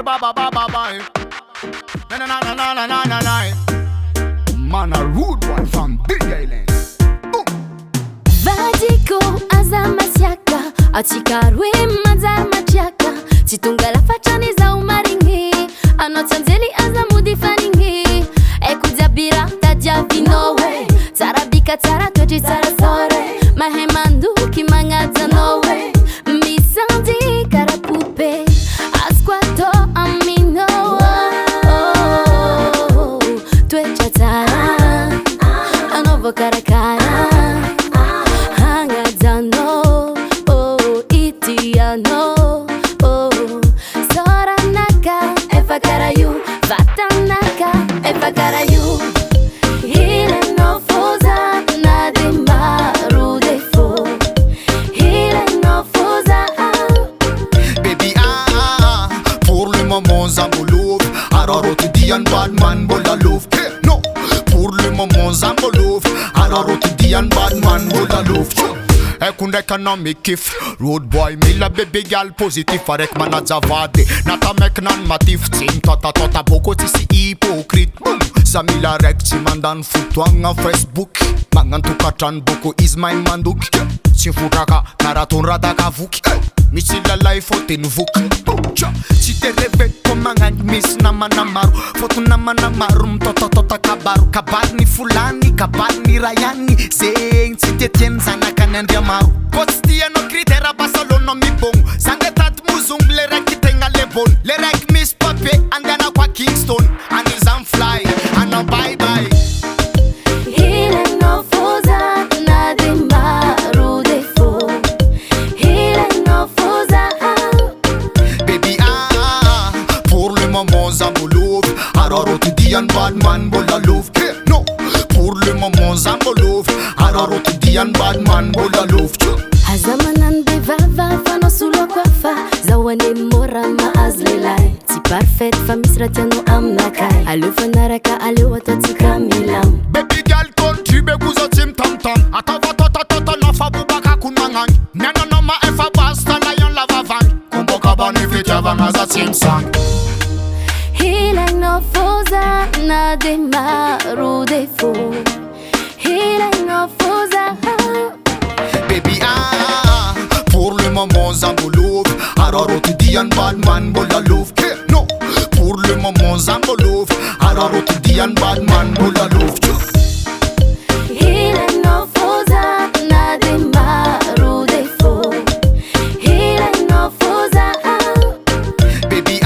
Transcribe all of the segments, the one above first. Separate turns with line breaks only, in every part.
ba ba ba ba ba. Na na na na na na na na. Man a rude one from Big Island.
Vadiko azamasiaka achikarwe mazamachiaka chitunga la fachani za umaringi anotsanzeli azamudi faningi ekudzabira tadia vinowe tarabika taratweji tarasore mahemandu kimangadza nowe misandi karapupe askwato amino twecha tara anovo karakara Efakarayu, vatanaka, efakarayu. Ilainao foza, nadimaru defo. Ilainao foza.
Baby pour le moment ça me l'ouvre. Alors tu dis un bad man bola l'ouvre. Non, pour le moment ça me l'ouvre. Alors tu dis un bad man bola l'ouvre. Ekunde kanami kif Road boy me la baby girl positif Arek manaja vade Nata mek nan matif Ting tota tota boko tisi hypocrite Samila rek si mandan futwanga Facebook Mangan tukatran boko is my manduk Si futaka karaton radaka vuk Misi la life oten vuk Si te reve komangan mis nama namaru Fotu nama namaru mtota tota kabaru Kabar ni fulani kabar ni rayani Seng si te tien sana kanen maru Kostia no kritera basalo no mi bong Sangetat muzung lerek kitenga lebon Lerek miss pape andana kwa Kingston And is am fly and no bye bye
Ilainao foza nadimaru defo Ilainao foza
Baby pour le moment ça me l'ouvre Alors tu dis un bad man bola l'ouvre Non, pour le moment ça me l'ouvre Alors tu dis un bad man bola l'ouvre
Hazamanan bevava fano sulo kwafa Zawande mora maazlelai Ti parfait famisratiano amnakai Alu fanaraka alu watati kamilam
Baby girl contribute kuzo tim tam tam Atava tota tota na fabubaka kunmangan Nena nama efa basta lion lava van Kumboka bani fitya vanaza tim sang
Ilainao foza nadimaru defo Ilainao foza
Baby pour le moment ça me l'ouvre Alors tu dis un bad man bola l'ouvre Non, pour le moment ça me l'ouvre Alors tu dis un bad man bola l'ouvre
Ilainao foza nadimaru defo Ilainao foza
Baby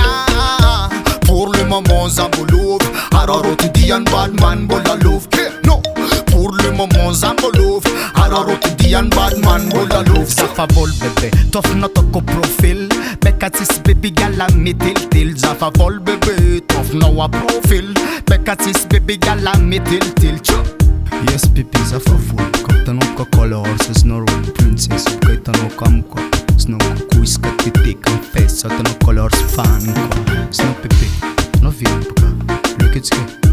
pour le moment ça me l'ouvre Alors tu dis un bad man bola l'ouvre Non, pour le moment ça me l'ouvre Alors tu dis un bad man bola l'ouvre Zafa vol bébé, tof no toko profil Bekatis baby gala metil til Zafa vol bébé, tof no a profil Bekatis baby gala metil til Yes baby zafa vol Kapta no ka color, says no road princess Kaita no kam ko Sno kuis ka titi confess Ata no colors fan ko Sno baby, no vip ka Look it's good